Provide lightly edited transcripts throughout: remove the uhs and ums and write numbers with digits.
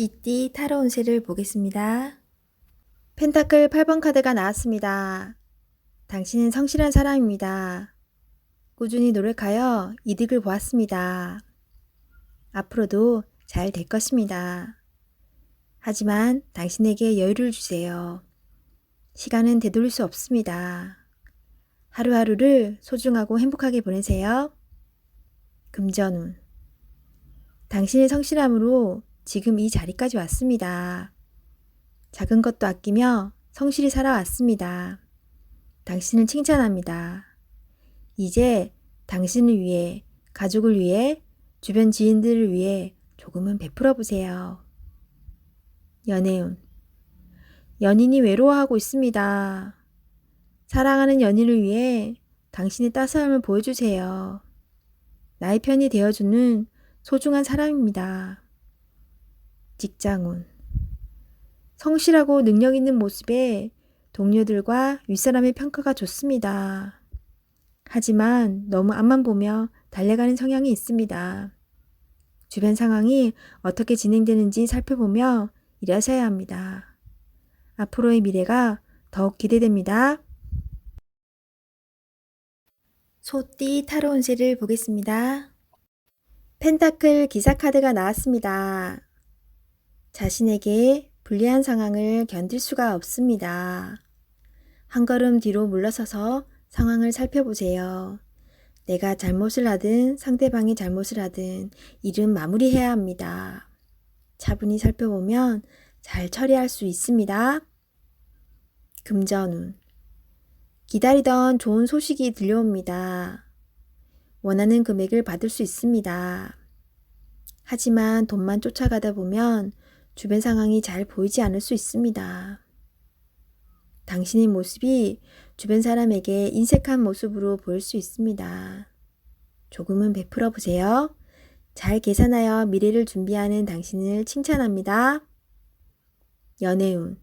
쥐띠 타로 운세를 보겠습니다. 펜타클 8번 카드가 나왔습니다. 당신은 성실한 사람입니다. 꾸준히 노력하여 이득을 보았습니다. 앞으로도 잘 될 것입니다. 하지만 당신에게 여유를 주세요. 시간은 되돌릴 수 없습니다. 하루하루를 소중하고 행복하게 보내세요. 금전운. 당신의 성실함으로 지금 이 자리까지 왔습니다. 작은 것도 아끼며 성실히 살아왔습니다. 당신을 칭찬합니다. 이제 당신을 위해, 가족을 위해, 주변 지인들을 위해 조금은 베풀어 보세요. 연애운. 연인이 외로워하고 있습니다. 사랑하는 연인을 위해 당신의 따스함을 보여주세요. 나의 편이 되어주는 소중한 사람입니다. 직장운. 성실하고 능력 있는 모습에 동료들과 윗사람의 평가가 좋습니다. 하지만 너무 앞만 보며 달려가는 성향이 있습니다. 주변 상황이 어떻게 진행되는지 살펴보며 일하셔야 합니다. 앞으로의 미래가 더욱 기대됩니다. 소띠 타로 운세를 보겠습니다. 펜타클 기사 카드가 나왔습니다. 자신에게 불리한 상황을 견딜 수가 없습니다. 한 걸음 뒤로 물러서서 상황을 살펴보세요. 내가 잘못을 하든 상대방이 잘못을 하든 일은 마무리해야 합니다. 차분히 살펴보면 잘 처리할 수 있습니다. 금전운. 기다리던 좋은 소식이 들려옵니다. 원하는 금액을 받을 수 있습니다. 하지만 돈만 쫓아가다 보면 주변 상황이 잘 보이지 않을 수 있습니다. 당신의 모습이 주변 사람에게 인색한 모습으로 보일 수 있습니다. 조금은 베풀어 보세요. 잘 계산하여 미래를 준비하는 당신을 칭찬합니다. 연애운.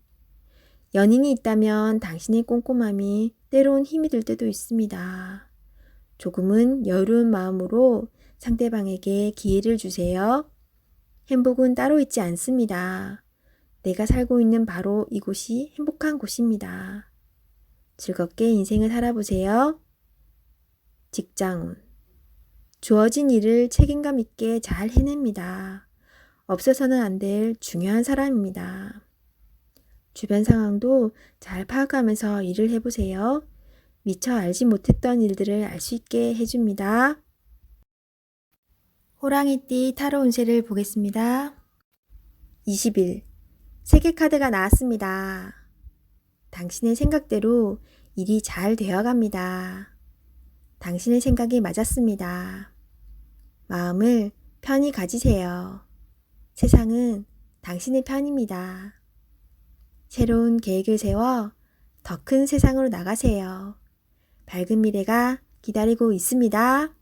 연인이 있다면 당신의 꼼꼼함이 때론 힘이 들 때도 있습니다. 조금은 여유로운 마음으로 상대방에게 기회를 주세요. 행복은 따로 있지 않습니다. 내가 살고 있는 바로 이곳이 행복한 곳입니다. 즐겁게 인생을 살아보세요. 직장운. 주어진 일을 책임감 있게 잘 해냅니다. 없어서는 안 될 중요한 사람입니다. 주변 상황도 잘 파악하면서 일을 해보세요. 미처 알지 못했던 일들을 알 수 있게 해줍니다. 호랑이띠 타로 운세를 보겠습니다. 20일 세계 카드가 나왔습니다. 당신의 생각대로 일이 잘 되어갑니다. 당신의 생각이 맞았습니다. 마음을 편히 가지세요. 세상은 당신의 편입니다. 새로운 계획을 세워 더 큰 세상으로 나가세요. 밝은 미래가 기다리고 있습니다.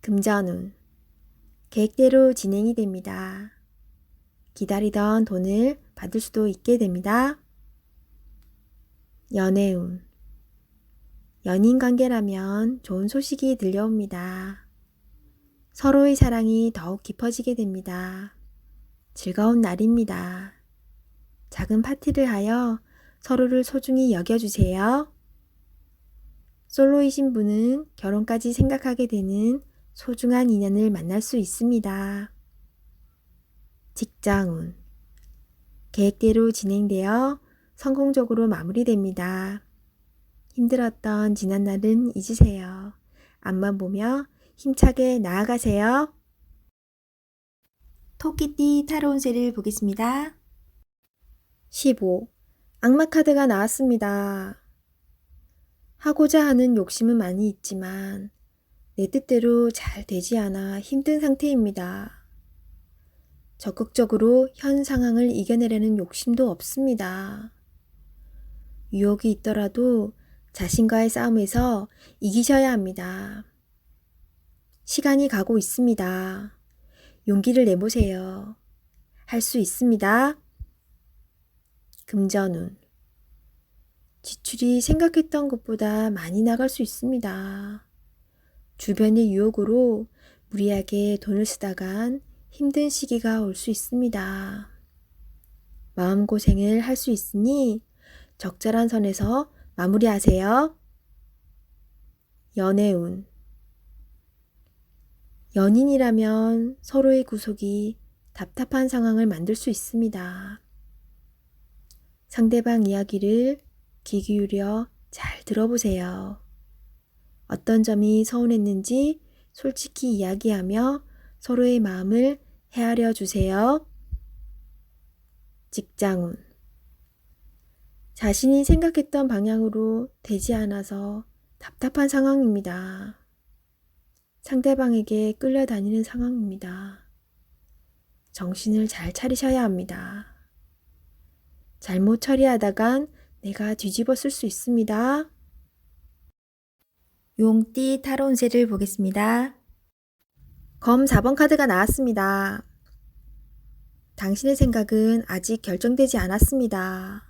금전운. 계획대로 진행이 됩니다. 기다리던 돈을 받을 수도 있게 됩니다. 연애운. 연인 관계라면 좋은 소식이 들려옵니다. 서로의 사랑이 더욱 깊어지게 됩니다. 즐거운 날입니다. 작은 파티를 하여 서로를 소중히 여겨주세요. 솔로이신 분은 결혼까지 생각하게 되는 소중한 인연을 만날 수 있습니다. 직장운. 계획대로 진행되어 성공적으로 마무리됩니다. 힘들었던 지난날은 잊으세요. 앞만 보며 힘차게 나아가세요. 토끼띠 타로 운세를 보겠습니다. 15. 악마 카드가 나왔습니다. 하고자 하는 욕심은 많이 있지만 내 뜻대로 잘 되지 않아 힘든 상태입니다. 적극적으로 현 상황을 이겨내려는 욕심도 없습니다. 유혹이 있더라도 자신과의 싸움에서 이기셔야 합니다. 시간이 가고 있습니다. 용기를 내보세요. 할 수 있습니다. 금전운. 지출이 생각했던 것보다 많이 나갈 수 있습니다. 주변의 유혹으로 무리하게 돈을 쓰다간 힘든 시기가 올 수 있습니다. 마음고생을 할 수 있으니 적절한 선에서 마무리하세요. 연애운. 연인이라면 서로의 구속이 답답한 상황을 만들 수 있습니다. 상대방 이야기를 귀 기울여 잘 들어보세요. 어떤 점이 서운했는지 솔직히 이야기하며 서로의 마음을 헤아려 주세요. 직장운. 자신이 생각했던 방향으로 되지 않아서 답답한 상황입니다. 상대방에게 끌려다니는 상황입니다. 정신을 잘 차리셔야 합니다. 잘못 처리하다간 내가 뒤집어 쓸 수 있습니다. 용띠 타로 운세를 보겠습니다. 검 4번 카드가 나왔습니다. 당신의 생각은 아직 결정되지 않았습니다.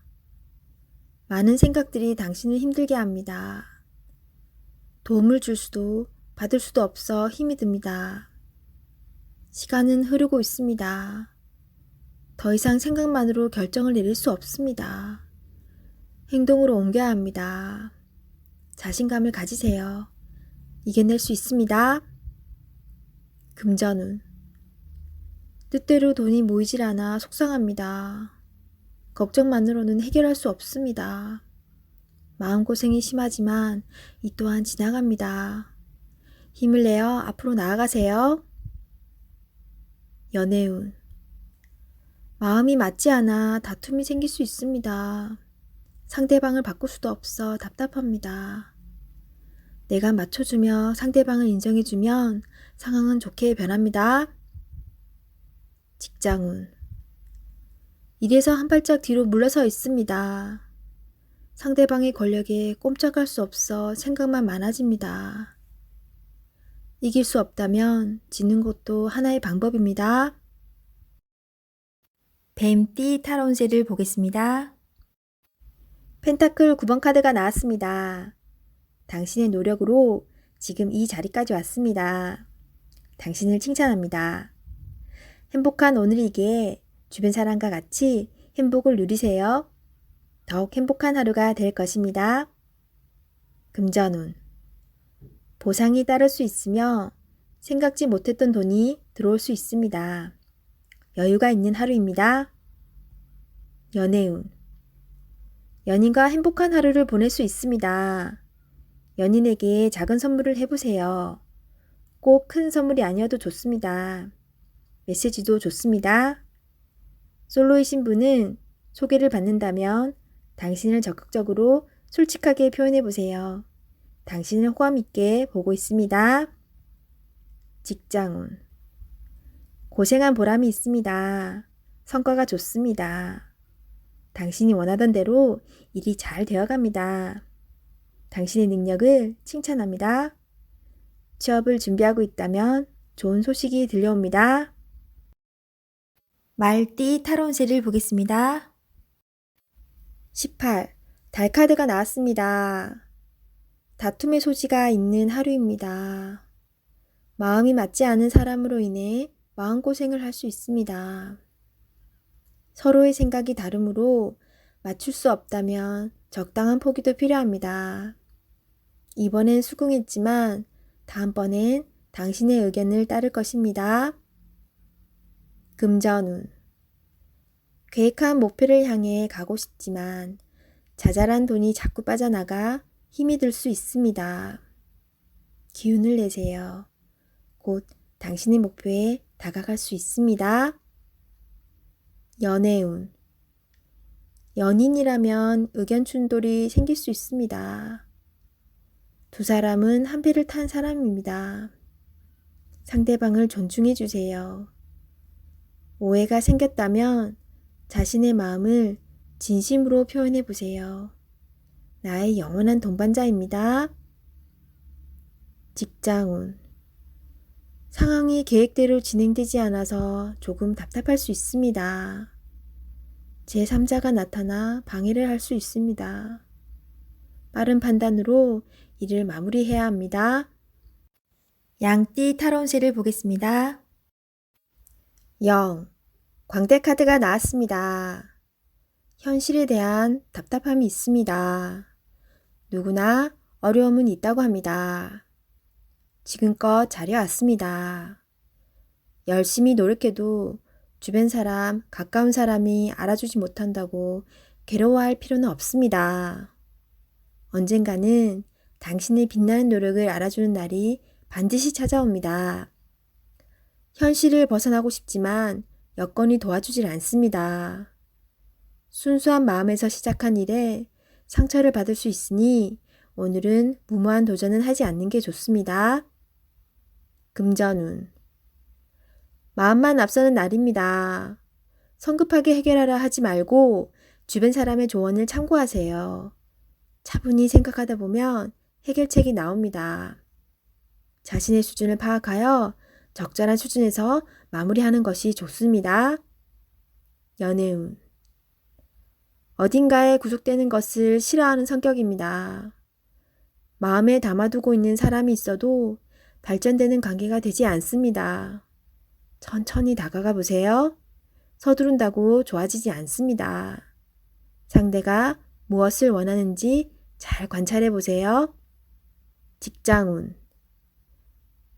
많은 생각들이 당신을 힘들게 합니다. 도움을 줄 수도 받을 수도 없어 힘이 듭니다. 시간은 흐르고 있습니다. 더 이상 생각만으로 결정을 내릴 수 없습니다. 행동으로 옮겨야 합니다. 자신감을 가지세요. 이겨낼 수 있습니다. 금전운. 뜻대로 돈이 모이질 않아 속상합니다. 걱정만으로는 해결할 수 없습니다. 마음고생이 심하지만 이 또한 지나갑니다. 힘을 내어 앞으로 나아가세요. 연애운. 마음이 맞지 않아 다툼이 생길 수 있습니다. 상대방을 바꿀 수도 없어 답답합니다. 내가 맞춰주며 상대방을 인정해주면 상황은 좋게 변합니다. 직장운. 일에서 한 발짝 뒤로 물러서 있습니다. 상대방의 권력에 꼼짝할 수 없어 생각만 많아집니다. 이길 수 없다면 지는 것도 하나의 방법입니다. 뱀띠 타로 운세를 보겠습니다. 펜타클 9번 카드가 나왔습니다. 당신의 노력으로 지금 이 자리까지 왔습니다. 당신을 칭찬합니다. 행복한 오늘이기에 주변 사람과 같이 행복을 누리세요. 더욱 행복한 하루가 될 것입니다. 금전운. 보상이 따를 수 있으며 생각지 못했던 돈이 들어올 수 있습니다. 여유가 있는 하루입니다. 연애운. 연인과 행복한 하루를 보낼 수 있습니다. 연인에게 작은 선물을 해보세요. 꼭 큰 선물이 아니어도 좋습니다. 메시지도 좋습니다. 솔로이신 분은 소개를 받는다면 당신을 적극적으로 솔직하게 표현해보세요. 당신을 호감 있게 보고 있습니다. 직장운. 고생한 보람이 있습니다. 성과가 좋습니다. 당신이 원하던 대로 일이 잘 되어갑니다. 당신의 능력을 칭찬합니다. 취업을 준비하고 있다면 좋은 소식이 들려옵니다. 말띠 타로 운세를 보겠습니다. 18. 달 카드가 나왔습니다. 다툼의 소지가 있는 하루입니다. 마음이 맞지 않은 사람으로 인해 마음고생을 할 수 있습니다. 서로의 생각이 다르므로 맞출 수 없다면 적당한 포기도 필요합니다. 이번엔 수긍했지만 다음번엔 당신의 의견을 따를 것입니다. 금전운. 계획한 목표를 향해 가고 싶지만 자잘한 돈이 자꾸 빠져나가 힘이 들 수 있습니다. 기운을 내세요. 곧 당신의 목표에 다가갈 수 있습니다. 연애운. 연인이라면 의견 충돌이 생길 수 있습니다. 두 사람은 한 배를 탄 사람입니다. 상대방을 존중해 주세요. 오해가 생겼다면 자신의 마음을 진심으로 표현해 보세요. 나의 영원한 동반자입니다. 직장운. 상황이 계획대로 진행되지 않아서 조금 답답할 수 있습니다. 제3자가 나타나 방해를 할 수 있습니다. 빠른 판단으로 일을 마무리해야 합니다. 양띠 타로 운세를 보겠습니다. 0. 광대카드가 나왔습니다. 현실에 대한 답답함이 있습니다. 누구나 어려움은 있다고 합니다. 지금껏 잘해왔습니다. 열심히 노력해도 주변 사람, 가까운 사람이 알아주지 못한다고 괴로워할 필요는 없습니다. 언젠가는 당신의 빛나는 노력을 알아주는 날이 반드시 찾아옵니다. 현실을 벗어나고 싶지만 여건이 도와주질 않습니다. 순수한 마음에서 시작한 일에 상처를 받을 수 있으니 오늘은 무모한 도전은 하지 않는 게 좋습니다. 금전운. 마음만 앞서는 날입니다. 성급하게 해결하려 하지 말고 주변 사람의 조언을 참고하세요. 차분히 생각하다 보면 해결책이 나옵니다. 자신의 수준을 파악하여 적절한 수준에서 마무리하는 것이 좋습니다. 연애운. 어딘가에 구속되는 것을 싫어하는 성격입니다. 마음에 담아두고 있는 사람이 있어도 발전되는 관계가 되지 않습니다. 천천히 다가가 보세요. 서두른다고 좋아지지 않습니다. 상대가 무엇을 원하는지 잘 관찰해 보세요. 직장운.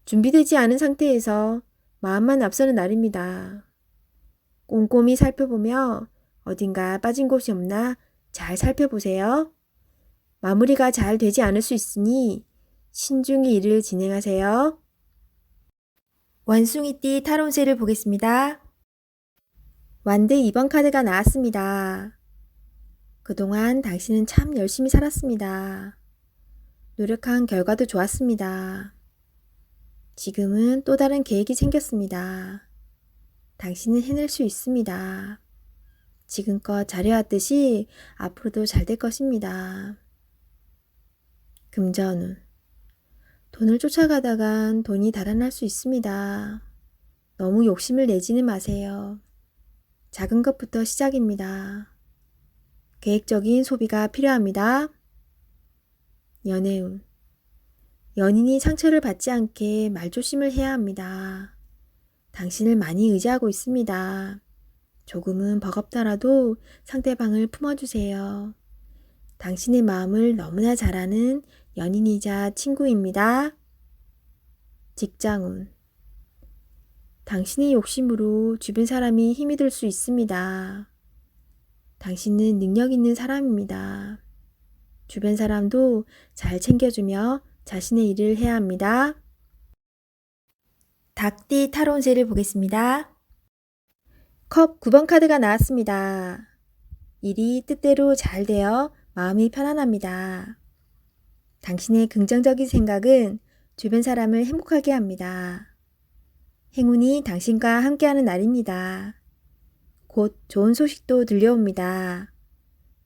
준비되지 않은 상태에서 마음만 앞서는 날입니다. 꼼꼼히 살펴보며 어딘가 빠진 곳이 없나 잘 살펴보세요. 마무리가 잘 되지 않을 수 있으니 신중히 일을 진행하세요. 원숭이띠 타로운세를 보겠습니다. 완드 2번 카드가 나왔습니다. 그동안 당신은 참 열심히 살았습니다. 노력한 결과도 좋았습니다. 지금은 또 다른 계획이 생겼습니다. 당신은 해낼 수 있습니다. 지금껏 잘해왔듯이 앞으로도 잘 될 것입니다. 금전운. 돈을 쫓아가다간 돈이 달아날 수 있습니다. 너무 욕심을 내지는 마세요. 작은 것부터 시작입니다. 계획적인 소비가 필요합니다. 연애운. 연인이 상처를 받지 않게 말조심을 해야 합니다. 당신을 많이 의지하고 있습니다. 조금은 버겁더라도 상대방을 품어주세요. 당신의 마음을 너무나 잘 아는 연인이자 친구입니다. 직장운. 당신의 욕심으로 주변 사람이 힘이 들 수 있습니다. 당신은 능력 있는 사람입니다. 주변 사람도 잘 챙겨주며 자신의 일을 해야 합니다. 닭띠 타로운세를 보겠습니다. 컵 9번 카드가 나왔습니다. 일이 뜻대로 잘 되어 마음이 편안합니다. 당신의 긍정적인 생각은 주변 사람을 행복하게 합니다. 행운이 당신과 함께하는 날입니다. 곧 좋은 소식도 들려옵니다.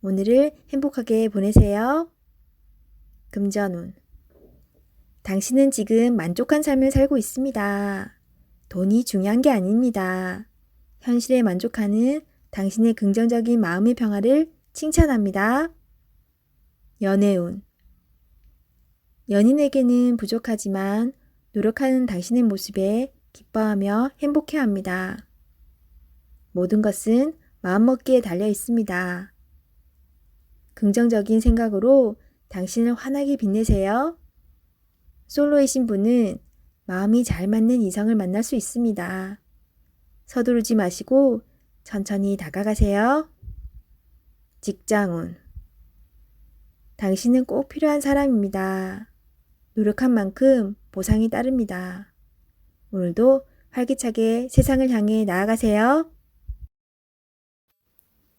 오늘을 행복하게 보내세요. 금전운. 당신은 지금 만족한 삶을 살고 있습니다. 돈이 중요한 게 아닙니다. 현실에 만족하는 당신의 긍정적인 마음의 평화를 칭찬합니다. 연애운. 연인에게는 부족하지만 노력하는 당신의 모습에 기뻐하며 행복해합니다. 모든 것은 마음먹기에 달려 있습니다. 긍정적인 생각으로 당신을 환하게 빛내세요. 솔로이신 분은 마음이 잘 맞는 이성을 만날 수 있습니다. 서두르지 마시고 천천히 다가가세요. 직장운. 당신은 꼭 필요한 사람입니다. 노력한 만큼 보상이 따릅니다. 오늘도 활기차게 세상을 향해 나아가세요.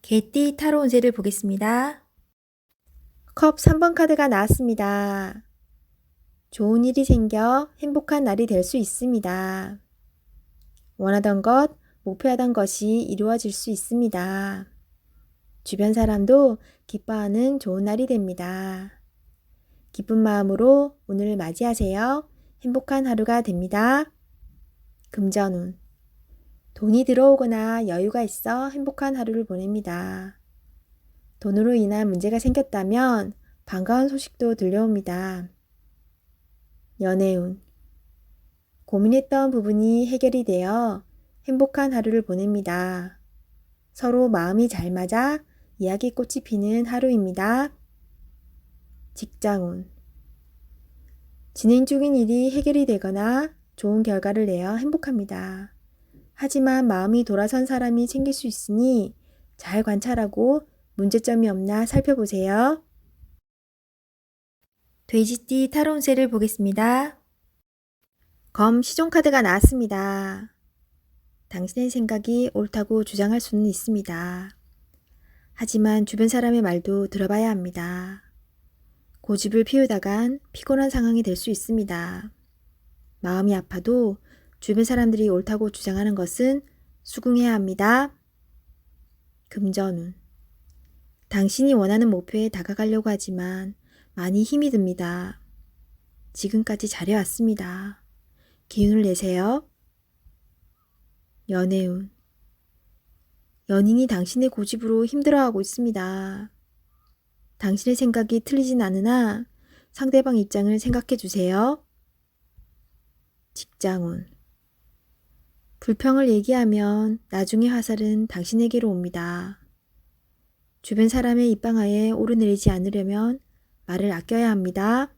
개띠 타로 운세를 보겠습니다. 컵 3번 카드가 나왔습니다. 좋은 일이 생겨 행복한 날이 될 수 있습니다. 원하던 것, 목표하던 것이 이루어질 수 있습니다. 주변 사람도 기뻐하는 좋은 날이 됩니다. 기쁜 마음으로 오늘을 맞이하세요. 행복한 하루가 됩니다. 금전운. 돈이 들어오거나 여유가 있어 행복한 하루를 보냅니다. 돈으로 인한 문제가 생겼다면 반가운 소식도 들려옵니다. 연애운. 고민했던 부분이 해결이 되어 행복한 하루를 보냅니다. 서로 마음이 잘 맞아 이야기꽃이 피는 하루입니다. 직장운. 진행 중인 일이 해결이 되거나 좋은 결과를 내어 행복합니다. 하지만 마음이 돌아선 사람이 생길 수 있으니 잘 관찰하고 문제점이 없나 살펴보세요. 돼지띠 타로 운세를 보겠습니다. 검 시종카드가 나왔습니다. 당신의 생각이 옳다고 주장할 수는 있습니다. 하지만 주변 사람의 말도 들어봐야 합니다. 고집을 피우다간 피곤한 상황이 될 수 있습니다. 마음이 아파도 주변 사람들이 옳다고 주장하는 것은 수긍해야 합니다. 금전운. 당신이 원하는 목표에 다가가려고 하지만 많이 힘이 듭니다. 지금까지 잘해왔습니다. 기운을 내세요. 연애운. 연인이 당신의 고집으로 힘들어하고 있습니다. 당신의 생각이 틀리진 않으나 상대방 입장을 생각해 주세요. 직장운. 불평을 얘기하면 나중에 화살은 당신에게로 옵니다. 주변 사람의 입방아에 오르내리지 않으려면 말을 아껴야 합니다.